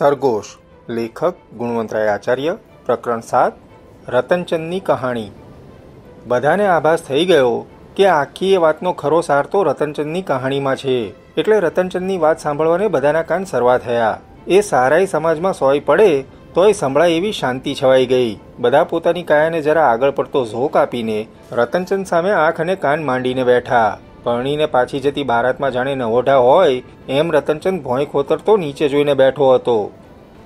સરગોશ લેખક ગુણવંતરાય આચાર્ય પ્રકરણ 7 રતનચંદની કહાણી। બધાને આભાસ થઈ ગયો કે આખી એ વાતનો ખરો સાર તો રતનચંદની કહાણીમાં છે, એટલે રતનચંદની વાત સાંભળવાને બધાના કાન સરવા થયા। એ સારાય સમાજમાં સોય પડે તોય સંભળાય એવી શાંતિ છવાઈ ગઈ। બધા પોતાની કાયાને જરા આગળ પડતો ઝોક આપીને રતનચંદ સામે આંખ અને કાન માંડીને બેઠા। પરણીને પાછી જતી બારાતમાં જાણે નવોઢા હોય એમ રતનચંદ ભોંય ખોતરતો નીચે જોઈને બેઠો હતો।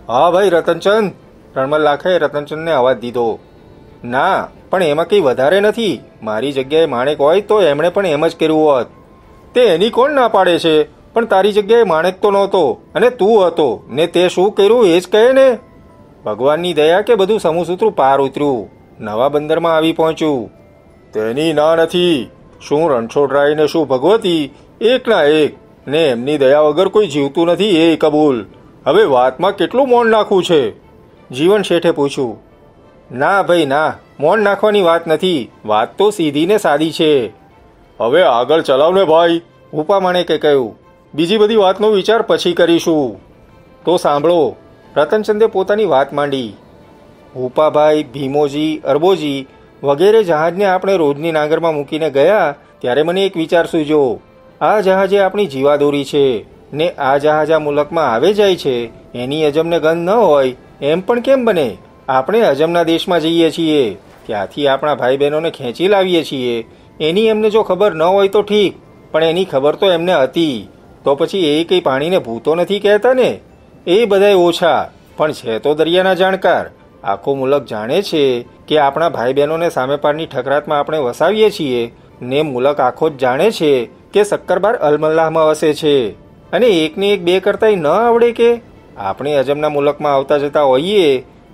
હા ભાઈ રતનચંદ, રણમલ લાખાએ રતનચંદને અવાજ દીધો। ના, પણ એમાં કંઈ વધારે નથી। મારી જગ્યાએ માણેક હોય તો એમણે પણ એમ જ કર્યું હોત। તે એની કોણ ના પાડે છે, પણ તારી જગ્યાએ માણેક તો નહોતો અને તું હતો ને તે શું કર્યું એ જ કહે ને। ભગવાનની દયા કે બધું સમૂહસૂત્રું પાર ઉતર્યું, નવા બંદરમાં આવી પહોંચ્યું। તેની ના નથી। શું રણછોડરાય ને શું ભગવતી એકના એક ને એમની દયા વગર કોઈ જીવતું નથી એ કબૂલ। હવે વાતમાં કેટલું મૌન નાખવું છે? જીવન શેઠે પૂછ્યું। ના ભાઈ ના, મૌન નાખવાની વાત નથી, વાત તો સીધી ને સાદી છે। હવે આગળ ચલાવ ને ભાઈ, ઉપા માણેકે કહ્યું। બીજી બધી વાતનો વિચાર પછી કરીશું। તો સાંભળો, રતનચંદે પોતાની વાત માંડી। ઉપાભાઈ, ભીમોજી, અરબોજી વગેરે જહાજને આપણે રોજની નાંગરમાં મૂકીને ગયા ત્યારે મને એક વિચાર સૂઝ્યો। આ જહાજે આપણી જીવાદોરી છે ને આ જહાજ આ મુલકમાં આવે જાય છે એની અજમને ગંધ ન હોય એમ પણ કેમ બને? આપણે અજમના દેશમાં જઈએ છીએ, ત્યાંથી આપણા ભાઈ બહેનોને ખેંચી લાવીએ છીએ। એની એમને જો ખબર ન હોય તો ઠીક, પણ એની ખબર તો એમને હતી। તો પછી એ કંઈ પાણીને ભૂતો નથી કહેતા ને? એ બધાય ઓછા, પણ છે તો દરિયાના જાણકાર। આખો મુલક જાણે છે કે આપણા ભાઈ બહેનોને સામે પારની ઠકરાતમાં આપણે વસાવીએ છીએ ને મુલક આખો જ જાણે છે કે શક્કરબાર અલમલ્લાહમાં વસે છે, અને એકને એક બે કરતાંય ન આવડે કે આપણે અજમના મુલકમાં આવતા જતા હોઈએ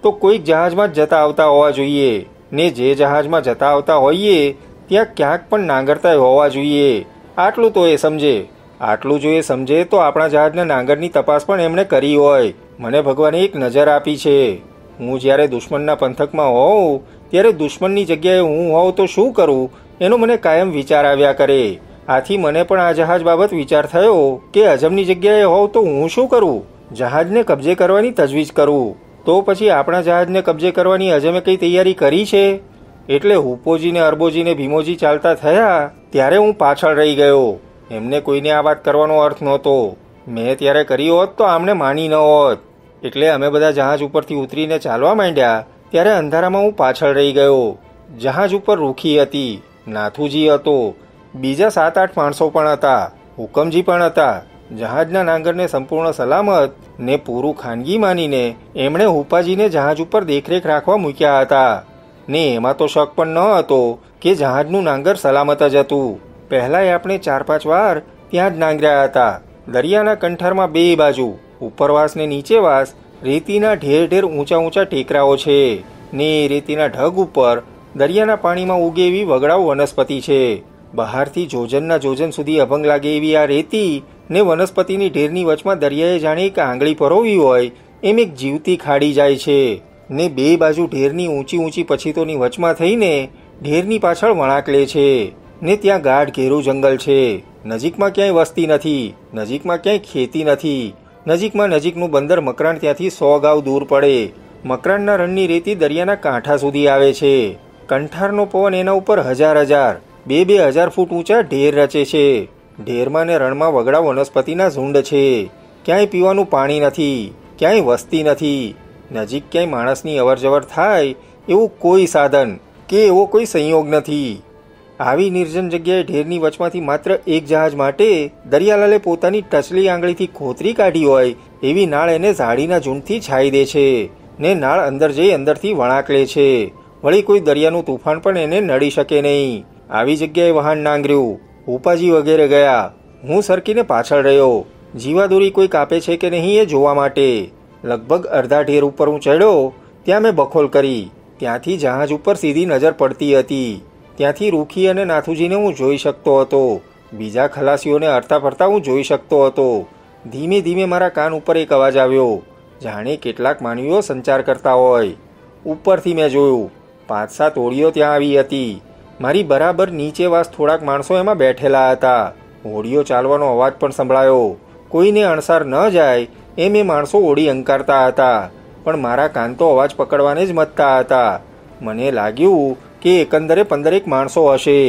તો કોઈક જહાજમાં જ જતા આવતા હોવા જોઈએ ને જે જહાજમાં જતા આવતા હોઈએ ત્યાં ક્યાંક પણ નાંગરતા હોવા જોઈએ। આટલું તો એ સમજે। આટલું જો એ સમજે તો આપણા જહાજના નાંગરની તપાસ પણ એમણે કરી હોય। મને ભગવાને એક નજર આપી છે। હું જ્યારે દુશ્મનના પંથકમાં હોઉં ત્યારે દુશ્મનની જગ્યાએ હું હોઉં તો શું કરું એનો મને કાયમ વિચાર આવ્યા કરે। આથી મને પણ આ જહાજ બાબત વિચાર થયો કે અજમની જગ્યાએ હોઉં તો હું શું કરું? જહાજને કબજે કરવાની તજવીજ કરું। તો પછી આપણા જહાજને કબજે કરવાની અજમે કઈ તૈયારી કરી છે? એટલે હુપોજીને અરબોજીને ભીમોજી ચાલતા થયા ત્યારે હું પાછળ રહી ગયો। એમને કોઈને આ વાત કરવાનો અર્થ નહોતો। મેં ત્યારે કરી હોત તો આમને માની ન હોત। એટલે અમે બધા જહાજ ઉપરથી ઉતરીને ચાલવા માંડ્યા ત્યારે અંધારામાં હું પાછળ રહી ગયો। જહાજ ઉપર રૂખી હતી, નાથુજી હતો, બીજા 7-8 માણસો પણ હતા, હુકમજી પણ હતા। જહાજના નાંગરને સંપૂર્ણ સલામત ને પૂરું ખાનગી માનીને એમણે હુપાજીને જહાજ ઉપર દેખરેખ રાખવા મૂક્યા હતા ને એમાં તો શક પણ ન હતો કે જહાજનું નાંગર સલામત જ હતું। પહેલાંય આપણે 4-5 વાર ત્યાં જ નાંગર્યા હતા। દરિયાના કંઠારમાં બે બાજુ ઉપરવાસ ને નીચેવાસ રેતીના ઢેર ઢેર ઊંચા ઊંચા ટેકરાઓ છે ને એ રેતીના ઢગ ઉપર દરિયાના પાણીમાં ઉગે એવી વગડાઉ વનસ્પતિ છે। બહારથી જોજનના જોજન સુધી અભંગ લાગે એવી આ રેતી ને વનસ્પતિની ઢેરની વચમાં દરિયાએ જાણે એક આંગળી પરોવી હોય એમ એક જીવતી ખાડી જાય છે ને બે બાજુ ઢેરની ઊંચી ઊંચી પછીતોની વચમાં થઈને ઢેરની પાછળ વળાંક લે છે ને ત્યાં ગાઢ ઘેરું જંગલ છે। નજીકમાં ક્યાંય વસ્તી નથી, નજીકમાં ક્યાંય ખેતી નથી। નજીકમાં નજીકનું બંદર મકરાણ ત્યાંથી 100 ગાવ દૂર પડે। મકરાણના રણની રેતી દરિયાના કાંઠા સુધી આવે છે। કંઠારનો પવન એના ઉપર 1000-1000, 2,000 ફૂટ ઊંચા ઢેર રચે છે। ઢેરમાં ને રણમાં વગડા વનસ્પતિના ઝુંડ છે। ક્યાંય પીવાનું પાણી નથી, ક્યાંય વસ્તી નથી। નજીક ક્યાંય માણસની અવરજવર થાય એવું કોઈ સાધન કે એવો કોઈ સંયોગ નથી। આવી નિર્જન જગ્યાએ ઢેરની વચમાંથી માત્ર એક જહાજ માટે દરિયાલાલે પોતાની ટચલી આંગળીથી ખોતરી કાઢી હોય એવી નાળ એને ઝાડીના ઝૂંડથી છાઈ દે છે ને નાળ અંદર જઈ અંદરથી વળાંક લે છે। વળી કોઈ દરિયાનું તુફાન પણ એને નડી શકે નહીં। આવી જગ્યાએ વહાણ નાંગર્યું, ઉપાજી વગેરે ગયા। હું સરકીને પાછળ રહ્યો, જીવાદોરી કોઈ કાપે છે કે નહીં એ જોવા માટે। લગભગ અડધા ઢેર ઉપર હું ચડ્યો ત્યાં મેં બખોલ કરી। ત્યાંથી જહાજ ઉપર સીધી નજર પડતી હતી। ત્યાંથી રૂખી અને નાથુજીને હું જોઈ શકતો હતો। બીજા ખલાસીઓને અરતા ફરતા હું જોઈ શકતો હતો। ધીમે ધીમે મારા કાન ઉપર એક અવાજ આવ્યો, જાણે કેટલાક માનવીઓ સંચાર કરતા હોય। ઉપરથી મેં જોયું 5-7 હોડીઓ ત્યાં આવી હતી। મારી બરાબર નીચેવાસ થોડાક માણસો એમાં બેઠેલા હતા। હોડીઓ ચાલવાનો અવાજ પણ સંભળાયો। કોઈને અણસાર ન જાય એમ એ માણસો ઓળી અંકારતા હતા, પણ મારા કાન તો અવાજ પકડવાને જ મથતા હતા. મને લાગ્યું કે એકંદરે 15 માણસો હશે.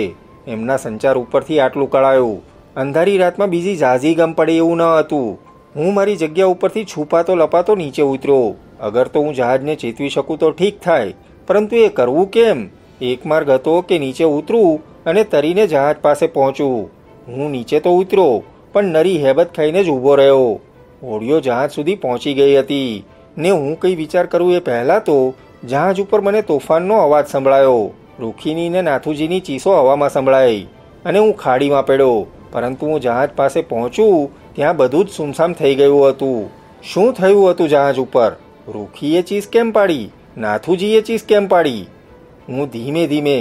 એમના સંચાર ઉપરથી આટલું કળાયું. અંધારી રાતમાં બીજી ઝાઝી ગમ પડે એવું ન હતું. હું મારી જગ્યા ઉપરથી છુપાતો લપાતો નીચે ઉતર્યો. અગર તો હું જહાજને ચેતવી શકું તો ઠીક થાય, પરંતુ એ કરવું કેમ? એક માર્ગ હતો કે નીચે ઉતરું અને તરીને જહાજ પાસે પહોંચું. હું નીચે તો ઉતર્યો, પણ નરી હેબત ખાઈને જ ઊભો રહ્યો. હોડીઓ જહાજ સુધી પહોંચી ગઈ હતી ને હું કંઈ વિચાર કરું એ પહેલાં તો જહાજ ઉપર મને તોફાનનો અવાજ સંભળાયો. રૂખીની ને નાથુજીની ચીસો હવામાં સંભળાઈ અને હું ખાડીમાં પડ્યો. પરંતુ હું જહાજ પાસે પહોંચું ત્યાં બધું જ સુમસામ થઈ ગયું હતું. શું થયું હતું જહાજ ઉપર? રૂખીએ ચીસ કેમ પાડી? નાથુજીએ ચીસ કેમ પાડી? હું ધીમે ધીમે,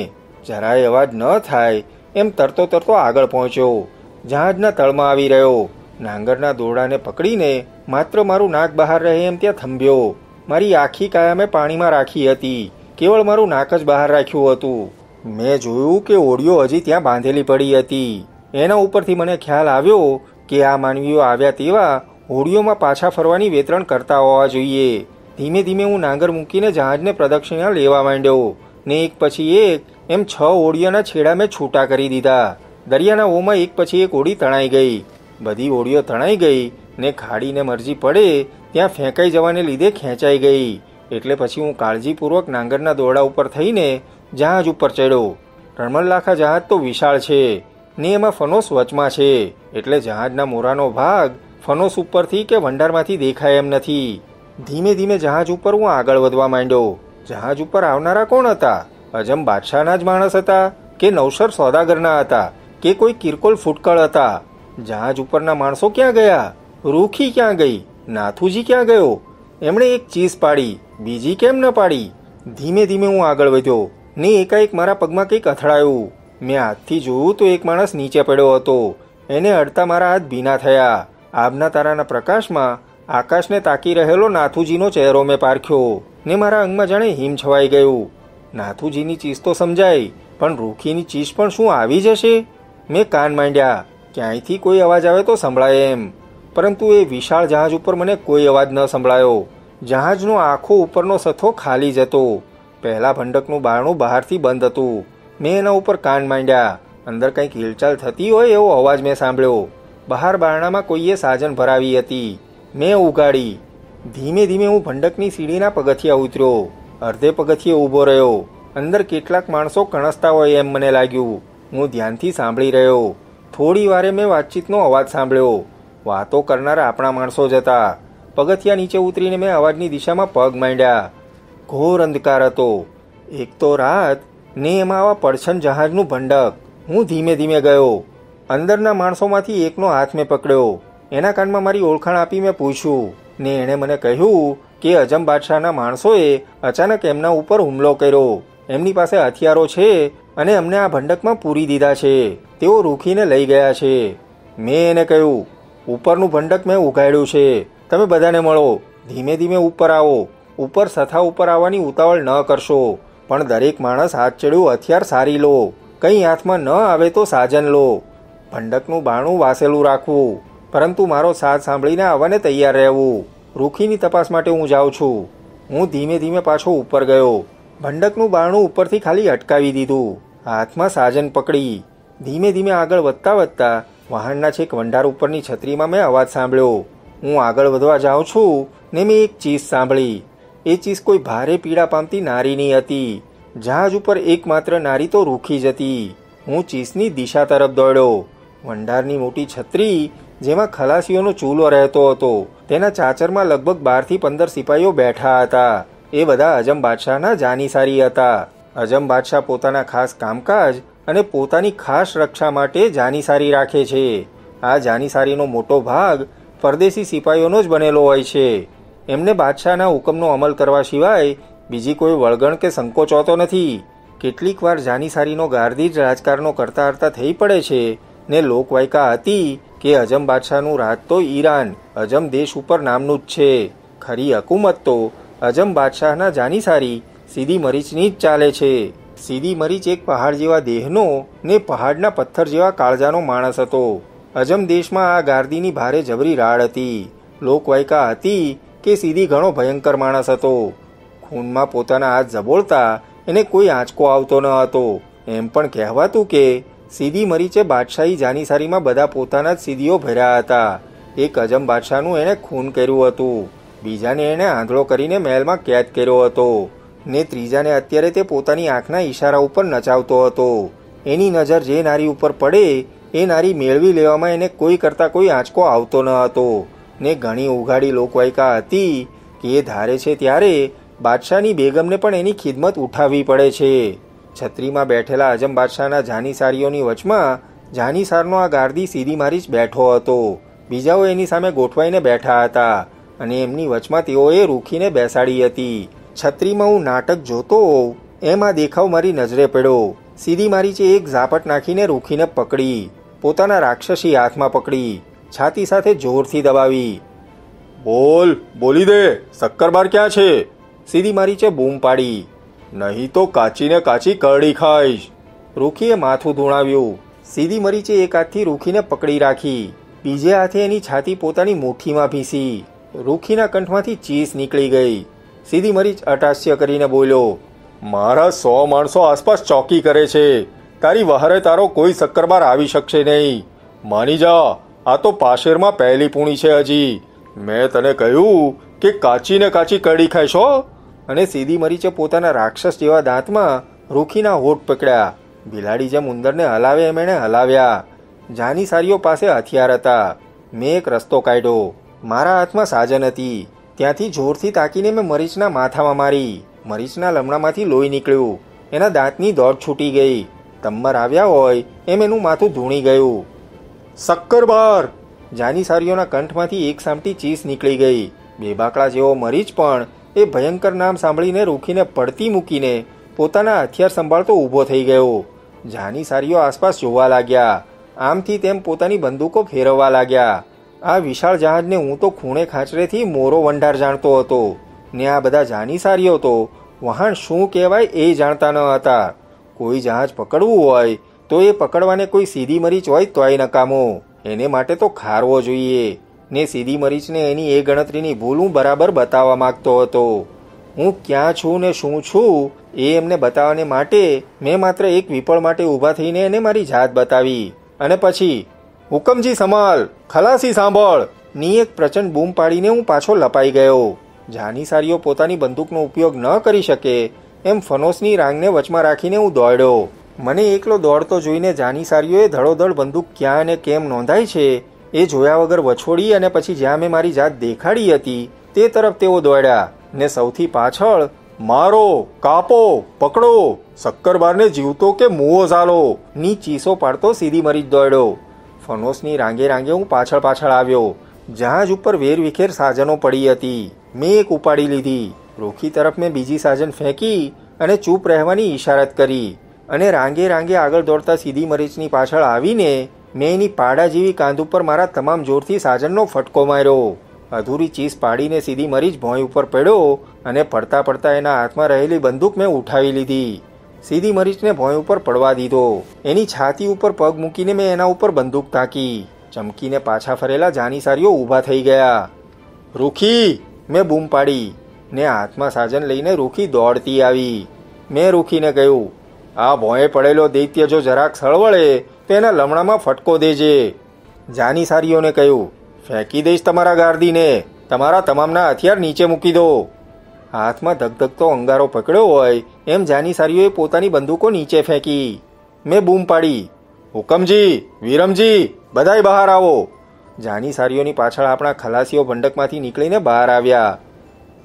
જરાય અવાજ ન થાય એમ તરતો તરતો આગળ પહોંચ્યો. જહાજના તળમાં આવી રહ્યો. નાંગરના દોરડાને પકડીને માત્ર મારું નાક બહાર રહે એમ ત્યાં થંભ્યો. મારી આખી કાયા મેં પાણીમાં રાખી હતી. કેવળ મારું નાક જ બહાર રાખ્યું હતું. મેં જોયું કે ઓળીઓ હજી ત્યાં બાંધેલી પડી હતી. એના ઉપરથી મને ખ્યાલ આવ્યો કે આ માનવીઓ આવ્યા તેવા હોડીઓમાં પાછા ફરવાની વેતરણ કરતા હોવા જોઈએ. ધીમે ધીમે હું નાંગર મૂકીને જહાજને પ્રદક્ષિણા લેવા માંડ્યો ને એક પછી એક એમ 6 હોડીઓના છેડા મેં છૂટા કરી દીધા. દરિયાના ઓમાં એક પછી એક હોડી તણાઈ ગઈ. બધી હોડીઓ તણાઈ ગઈ ને ખાડીને મરજી પડે ત્યાં ફેંકાઈ જવાને લીધે ખેંચાઈ ગઈ. એટલે પછી હું કાળજીપૂર્વક નાંગરના દોરડા ઉપર થઈને જહાજ ઉપર ચડ્યો. રણમણલાખા જહાજ તો વિશાળ છે ને એમાં ફનોસ વચમાં છે, એટલે જહાજના મોરાનો ભાગ ફનોસ ઉપરથી કે ભંડારમાંથી દેખાય એમ નથી. ધીમે ધીમે જહાજ ઉપર હું આગળ વધવા માંડ્યો. જહાજ ઉપર આવનારા કોણ હતા? અજમ બાદશાહના જ માણસ હતા કે નવસર સોદાગરના હતા કે કોઈ કિરકોલ ફૂટકળ હતા? જહાજ ઉપરના માણસો ક્યાં ગયા? રૂખી ક્યાં ગઈ? નાથુજી ક્યાં ગયો? એમણે એક ચીસ પાડી, બીજી કેમ ન પાડી? ધીમે ધીમે હું આગળ વધ્યો ને એકાએક મારા પગમાં કંઈક અથડાયું. મેં હાથથી જોયું તો એક માણસ નીચે પડ્યો હતો. એને અડતા મારા હાથ ભીના થયા. આભના તારાના પ્રકાશમાં આકાશને તાકી રહેલો નાથુજીનો ચહેરો મેં પારખ્યો ને મારા અંગમાં જાણે હિમ છવાઈ ગયું. નાથુજીની ચીસ તો સમજાય, પણ રૂખીની ચીસ પણ શું આવી જશે? મેં કાન માંડ્યા, ક્યાંયથી કોઈ અવાજ આવે તો સંભળાય એમ. પરંતુ એ વિશાળ જહાજ ઉપર મને કોઈ અવાજ ન સંભળાયો. જહાજનો આખો ઉપરનો સથ્થો ખાલી જ હતો. પહેલા ભંડકનું બારણું બહારથી બંધ હતું. મેં એના ઉપર કાન માંડ્યા. અંદર કંઈક હિલચાલ થતી હોય એવો અવાજ મેં સાંભળ્યો. બહાર બારણામાં કોઈએ સાજન ભરાવી હતી. મેં ઉગાડી. ધીમે ધીમે હું ભંડકની સીડીના પગથિયા ઉતર્યો. અડધે પગથિયે ઊભો રહ્યો. અંદર કેટલાક માણસો કણસતા હોય એમ મને લાગ્યું. હું ધ્યાનથી સાંભળી રહ્યો. થોડી વારે મેં વાતચીતનો અવાજ સાંભળ્યો. વાતો કરનારા આપણા માણસો જ હતા. પગથિયા નીચે ઉતરીને મેં અવાજની દિશામાં પગ માંડ્યા. ઘોર અંધકાર હતો. એક તો રાત ને એમાં આવા પડછન જહાજનું ભંડક. હું ધીમે ધીમે ગયો. અંદરના માણસોમાંથી એકનો હાથ મેં પકડ્યો. એના કાનમાં મારી ઓળખાણ આપી મેં પૂછ્યું ને એણે મને કહ્યું કે અજમ બાદશાહના માણસોએ અચાનક એમના ઉપર હુમલો કર્યો. એમની પાસે હથિયારો છે અને અમને આ ભંડકમાં પૂરી દીધા છે. તેઓ રૂખીને લઈ ગયા છે. મેં એને કહ્યું, ઉપરનું ભંડક મેં ઉઘાડ્યું છે. તમે બધાને મળો. ધીમે ધીમે ઉપર આવો. ઉપર સથા ઉપર આવવાની ઉતાવળ ન કરશો, પણ દરેક માણસ હાથ ચડ્યું હથિયાર સારી લો. કંઈ હાથમાં ન આવે તો સાજન લો. ભંડકનું બારણું વાસેલું રાખવું, પરંતુ મારો સાથ સાંભળીને આવવાને તૈયાર રહેવું. રૂખીની તપાસ માટે હું જાઉં છું. હું ધીમે ધીમે પાછો ઉપર ગયો. ભંડકનું બારણું ઉપરથી ખાલી અટકાવી દીધું. હાથમાં સાજન પકડી ધીમે ધીમે આગળ વધતા વધતા વહાણના છેક વંડાર ઉપરની છત્રીમાં મેં અવાજ સાંભળ્યો. હું આગળ વધવા જાઉં છું ને મેં એક ચીસ સાંભળી. એ ચીસ કોઈ ભારે પીડા પામતી નારીની હતી. જહાજ ઉપર એકમાત્ર નારી તો રૂખી જ હતી. હું ચીસની દિશા તરફ દોડ્યો. વંડારની મોટી છત્રી જેમાં ખલાસીઓનો ચૂલો રહેતો હતો, તેના ચાચરમાં લગભગ 12 થી 15 સિપાહીઓ બેઠા હતા. એ બધા અજમ બાદશાહના જાનીસારી હતા. અજમ બાદશાહ પોતાના ખાસ કામકાજ અને પોતાની ખાસ રક્ષા માટે જાનીસારી રાખે છે. આ જાનીસારીનો મોટો ભાગ પરદેશી સિપાહીઓનો જ બનેલો હોય છે. એમને બાદશાહના હુકમનો અમલ કરવા સિવાય બીજી કોઈ વળગણ કે સંકોચ હોતો નથી. કેટલીક વાર જાનીસારીનો ગારદી જ રાજકારણો કરતા કરતા થઈ પડે છે ને લોકવાયકા હતી કે અજમ બાદશાહનું રાજ તો ઈરાન અજમ દેશ ઉપર નામનું જ છે. ખરી હકુમત તો અજમ બાદશાહના જાનીસારી સીધી મરીચની જ ચાલે છે. સીધી મરીચ એક પહાડ જેવા દેહનો ને પહાડના પથ્થર જેવા કાળજાનો માણસ હતો. અજમ દેશમાં આ ગાર્દીની ભારે જબરી રાડ હતી. લોકવાયકા હતી કે સીધી ઘણો ભયંકર માણસ હતો. ખૂનમાં પોતાના હાથ ઝબોળતા એને કોઈ આંચકો આવતો ન હતો. એમ પણ કહેવાતું કે સીધી મરીચે બાદશાહી જાનીસારીમાં બધા પોતાના જ સીધીઓ ભર્યા હતા. એક અજમ બાદશાહનું એણે ખૂન કર્યું હતું, બીજાને એણે આંધળો કરીને મહેલમાં કેદ કર્યો હતો, ને ત્રીજાને અત્યારે તે પોતાની આંખના ઈશારા ઉપર નચાવતો હતો. એની નજર જે નારી ઉપર પડે એ નારી મેળવી લેવામાં એને કોઈ કરતાં કોઈ આંચકો આવતો ન હતો. ને ઘણી ઉઘાડી લોકવાયકા હતી કે એ ધારે છે ત્યારે બાદશાહની બેગમને પણ એની ખિદમત ઉઠાવવી પડે છે. છત્રીમાં બેઠેલા અજમ બાદશાહના જાનીસારીઓની વચમાં જાનીસારનો આ ગાર્દી સીધી મારી જ બેઠો હતો. બીજાઓ એની સામે ગોઠવાઈને બેઠા હતા અને એમની વચમાં તેઓએ રૂખીને બેસાડી હતી. છત્રીમાં હું નાટક જોતો હોઉં એમ આ દેખાવ મારી નજરે પડ્યો. સીધી મારીચે એક ઝાપટ નાખીને રૂખીને પકડી, પોતાના રાક્ષસી હાથમાં પકડી, છાતી સાથે જોરથી દબાવી. બોલી દે, શક્કરબાર ક્યાં છે? સીધી મારીચે બૂમ પાડી. નહીં તો કાચીને કાચી કરડી ખાઈશ. રૂખીએ માથું ધૂણાવ્યું. સીધી મરીચે એક હાથથી રૂખીને પકડી રાખી, બીજે હાથે એની છાતી પોતાની મુઠ્ઠીમાં ભીસી. રૂખીના કંઠમાંથી ચીસ નીકળી ગઈ. સીધી મરીચ અટાસ્ય કરીને બોલ્યો, મારા 100 માણસો આસપાસ ચોકી કરે છે, તારી વહારે તારો કોઈ શક્કરબાર આવી શકશે નહીં. માની જા, આ તો પાશેરમાં પહેલી પૂણી છે હજી. મેં તને કહ્યું કે કાચીને કાચી કરડી ખાઈશો. અને સીધી મરીચે પોતાના રાક્ષસ જેવા દાંતમાં રૂખીના હોઠ પકડ્યા. બિલાડી જેમ ઉંદરને હલાવે એમ એણે હલાવ્યા. જાનીસારીઓ પાસે હથિયાર હતા. મેં એક રસ્તો કાઢ્યો. મારા હાથમાં સાજન હતી. ત્યાંથી જોરથી તાકીને મેં મરીચના માથામાં મારી. મરીચના લમણામાંથી લોહી નીકળ્યું. એના દાંતની દોડ છૂટી ગઈ. તમ્મર આવ્યા હોય એમ એનું માથું ધૂણી ગયું. શક્કરબાર! જાનીસારીઓના કંઠમાંથી એક સામટી ચીસ નીકળી ગઈ. બેબાકડા જેવો મરીચ પણ એ ભયંકર નામ સાંભળીને રૂખીને પડતી મૂકીને પોતાના હથિયાર સંભાળતો ઊભો થઈ ગયો. જાનીસારીઓ આસપાસ જોવા લાગ્યા. આમથી તેમ પોતાની બંદૂકો ફેરવવા લાગ્યા. આ વિશાળ જહાજને હું તો ખૂણે ખાંચરેથી મોરો વંઢાર જાણતો હતો, ને આ બધા જાનીસારીઓ તો વહાણ શું કહેવાય એ જાણતા ન હતા. કોઈ જહાજ પકડવું હોય તો એ પકડવાને કોઈ સીધી મરીચ હોય તોય નકામો. એને માટે તો ખારવો જોઈએ. ને સીધી મરીચને એની એ ગણતરીની ભૂલ હું બરાબર બતાવવા માંગતો હતો. હું ક્યાં છું ને શું છું એ એમને બતાવવાને માટે મેં માત્ર એક વિપળ માટે ઊભા થઈને એને મારી જાત બતાવી. અને પછી, હુકમજી સંભાળ, ખલાસી સાંભળ ની એક પ્રચંડ બૂમ પાડીને હું પાછો લપાઈ ગયો. જાનીસારીઓ પોતાની બંદૂકનો ઉપયોગ ન કરી શકે એમ ફનોસની રાંગને વચમાં રાખીને હું દોડ્યો. મને એકલો દોડતો જોઈને જાનીસારીઓએ ધડોધડ બંદૂક ક્યાં અને કેમ નોંધાય છે એ જોયા વગર વછોડી અને પછી જ્યાં મેં મારી જાત દેખાડી હતી તે તરફ તેઓ દોડ્યા. ને સૌથી પાછળ, મારો, કાપો, પકડો, શક્કરબારને જીવતો કે મુઓ ઝાલો ની ચીસો પાડતો સીધી મરી જ દોડ્યો. ફનોસની રાંગે રાંગે હું પાછળ આવ્યો. જહાજ ઉપર વેરવિખેર સાજનો પડી હતી. મેં એક ઉપાડી લીધી. રૂખી તરફ મેં બીજી સાજન ફેંકી અને ચૂપ રહેવાની ઈશારત કરી. અને રાંગે રાંગે આગળ દોડતા સીધી મરીચની પાછળ આવીને મેં એની પાડા જેવી કાંધ ઉપર મારા તમામ જોરથી સાજનનો ફટકો માર્યો. અધૂરી ચીસ પાડીને સીધી મરીચ ભોંય ઉપર પડ્યો અને પડતા પડતા એના હાથમાં રહેલી બંદૂક મેં ઉઠાવી લીધી. સીધી મરીચને ભોંય ઉપર પડવા દીધો. એની છાતી ઉપર પગ મૂકીને મેં એના ઉપર બંદૂક તાકી. ચમકીને પાછા ફરેલા જાનીસારીઓ ઊભા થઈ ગયા. રૂખી! મેં બૂમ પાડી ને હાથમાં સાજન લઈને રૂખી દોડતી આવી. મેં રૂખીને કહ્યું, આ ભોંયે પડેલો દૈત્ય જો જરાક સળવળે તો એના લમણામાં ફટકો દેજે. જાનીસારીઓને કહ્યું, ફેંકી દઈશ તમારા ગાર્દીને, તમારા તમામના હથિયાર નીચે મૂકી દો. હાથમાં ધગધગતો અંગારો પકડ્યો હોય એમ જાનીસારીઓએ પોતાની બંદૂકો નીચે ફેંકી. મેં બૂમ પાડી, હુકમજી, વીરમજી, બધાય બહાર આવો. જાનીસારીઓની પાછળ આપણા ખલાસીઓ બંડકમાંથી નીકળીને બહાર આવ્યા.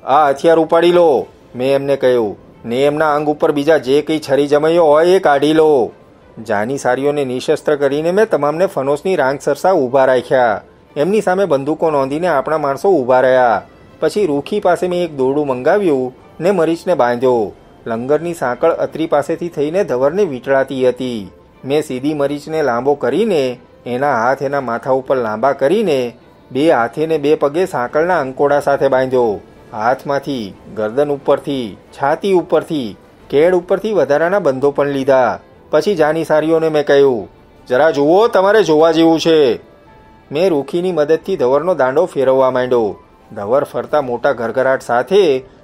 આ હથિયાર ઉપાડી લો, મેં એમને કહ્યું, ને એમના અંગ ઉપર બીજા જે કંઈ છરી જમાયો હોય એ કાઢી લો. જાનીસારીઓને નિશસ્ત્ર કરીને મેં તમામને ફનોસની રાંગ સરસા ઊભા રાખ્યા. એમની સામે બંદૂકો નોંધીને આપણા માણસો ઊભા રહ્યા. પછી રૂખી પાસે મેં એક દોરડું મંગાવ્યું ને મરીચને બાંધ્યો. લંગરની સાંકળ અત્રી પાસેથી થઈને ધવરને વીંટળાતી હતી. મેં સીધી મરીચને લાંબો કરીને એના હાથ એના માથા ઉપર લાંબા કરીને બે હાથે ને બે પગે સાંકળના અંકોડા સાથે બાંધ્યો. હાથમાંથી, ગરદન ઉપરથી, છાતી ઉપરથી, કેડ ઉપરથી વધારાના બંધો પણ લીધા. પછી જાનીસારીઓને મેં કહ્યું, જરા જુઓ, તમારે જોવા જેવું છે. મેં રૂખીની મદદથી ધવરનો દાંડો ફેરવવા માંડ્યો. ધવર ફરતા મોટા ઘરઘરાટ સાથે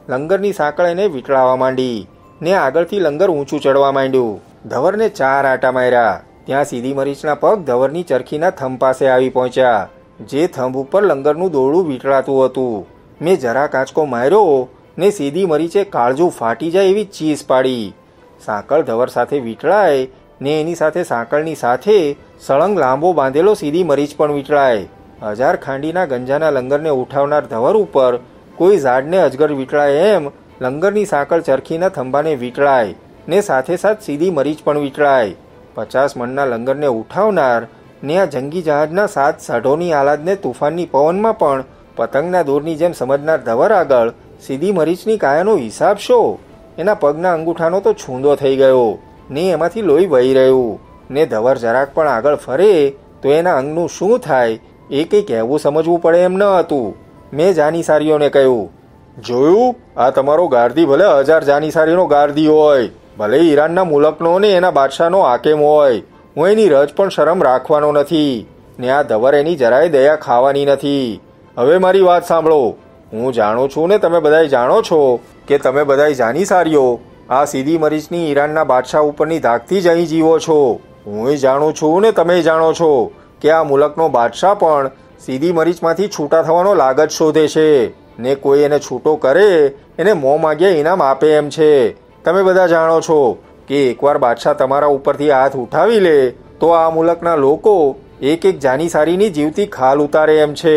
લંગરની સાંકળ એને વીંટળાવા માંડી ને આગળથી લંગર ઊંચું ચડવા માંડ્યું. ધવરને 4 આટા માર્યા. ત્યાં સીધી મરીચના પગ ધવરની ચરખીના થંભ પાસે આવી પહોંચ્યા, જે થંભ ઉપર લંગરનું દોરડું વીંટળાતું હતું. મેં જરા કાચકો માર્યો ને સીધી મરીચે કાળજું ફાટી જાય એવી ચીસ પાડી. સાંકળ ધવર સાથે વીંટળાય ને એની સાથે સાંકળની સાથે સળંગ લાંબો બાંધેલો સીધી મરીચ પણ વીંટળાય. 1000 ખાંડીના ગંજાના લંગરને ઉઠાવનાર ધવર ઉપર કોઈ ઝાડને અજગર વીંટળાય એમ લંગરની સાંકળ ચરખીના થંભાને વીંટળાય ને સાથે સાથ સીધી મરીચ પણ વીંટળાય. 50 મણના લંગરને ઉઠાવનાર ને આ જંગી જહાજના 7 સાઢોની આલાદને તુફાનની પવનમાં પણ પતંગના દોરની જેમ સમજનાર ધવર આગળ સીધી મરીચની કાયાનો હિસાબ શો? એના પગના અંગૂઠાનો તો છૂંદો થઈ ગયો ને એમાંથી લોહી વહી રહ્યું ને ધવર જરાક પણ આગળ ફરે તો એના અંગનું શું થાય એ કંઈ કહેવું સમજવું પડે એમ ન હતું. મેં જાનીસારીઓને કહ્યું, જોયું, આ તમારો ગારદી ભલે 1000 જાનીસારીનો ગારદી હોય, ભલે ઈરાનના મુલકનો ને એના બાદશાહનો હાકેમ હોય, હું એની રજ પણ શરમ રાખવાનો નથી ને આ ધવર એની જરાય દયા ખાવાની નથી. હવે મારી વાત સાંભળો. હું જાણું છું ને તમે બધાય જાણો છો કે તમે બધાય જાનીસારીઓ આ સીધી મરીચની ઈરાનના બાદશાહ ઉપરની ધાકથી જ અહીં જીવો છો. હું જાણું છું ને તમે જાણો છો કે આ મુલકનો બાદશાહ પણ સીધી મરીચમાંથી છૂટા થવાનો લાગત શોધે છે ને કોઈ એને છૂટો કરે એને મોં માગ્યા ઇનામ આપે એમ છે. તમે બધા જાણો છો કે એકવાર બાદશાહ તમારા ઉપરથી હાથ ઉઠાવી લે તો આ મુલકના લોકો એક એક જાનીસારીની જીવતી ખાલ ઉતારે એમ છે.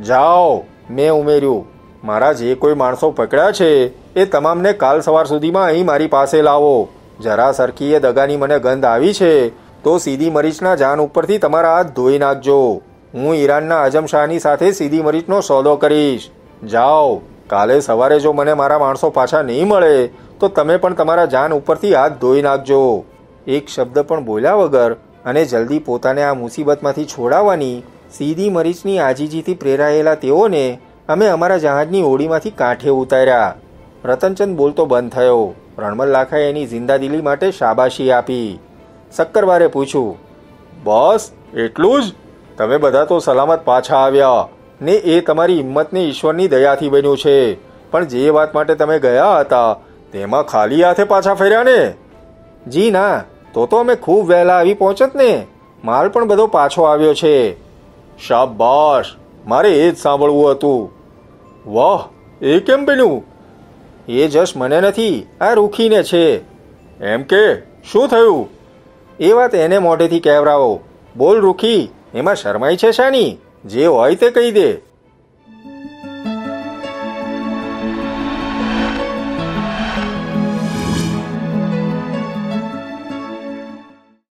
જાઓ, મેં ઉમેર્યું, મારા જે કોઈ માણસો પકડ્યા છે એ તમામને કાલ સવાર સુધીમાં અહીં મારી પાસે લાવો. જરા સરખીએ દગાની મને ગંધ આવી છે તો સીધી મરીચના જાન ઉપરથી તમારા હાથ ધોઈ નાખજો. હું ઈરાનના અજમ શાહની સાથે સીધી મરીચનો સોદો કરીશ. જાઓ, કાલે સવારે જો મને મારા માણસો પાછા નહીં મળે તો તમે પણ તમારા જાન ઉપરથી હાથ ધોઈ નાખજો. એક શબ્દ પણ બોલ્યા વગર અને જલ્દી પોતાને આ મુસીબતમાંથી છોડાવવાની સીધી મરીચની આજીજીથી પ્રેરાયેલા તેઓને અમે અમારા જહાજની ઓળીમાંથી કાંઠે ઉતાર્યા. રતનચંદ બોલતો બંધ થયો. રણમલ લાખાએ એની જિંદાદિલી માટે શાબાશી આપી. સક્કરવારે પૂછ્યું, બોસ, એટલું જ? તમે બધા તો સલામત પાછા આવ્યા ને એ તમારી હિંમતને ઈશ્વરની દયાથી બન્યું છે, પણ જે વાત માટે તમે ગયા હતા તેમાં ખાલી હાથે પાછા ફર્યા ને? જી ના, તો અમે ખૂબ વહેલા આવી પહોંચત ને. માલ પણ બધો પાછો આવ્યો છે. શાબાશ, મારે એ જ સાંભળવું હતું. વાહ, એ કેમ બન્યું? એ જશ મને નથી, આ રૂખીને છે. એમ કે શું થયું? એ વાત એને મોઢેથી કહેવરાવો. બોલ રૂખી, એમાં શરમાઈ છે શાની? જે હોય તે કહી દે.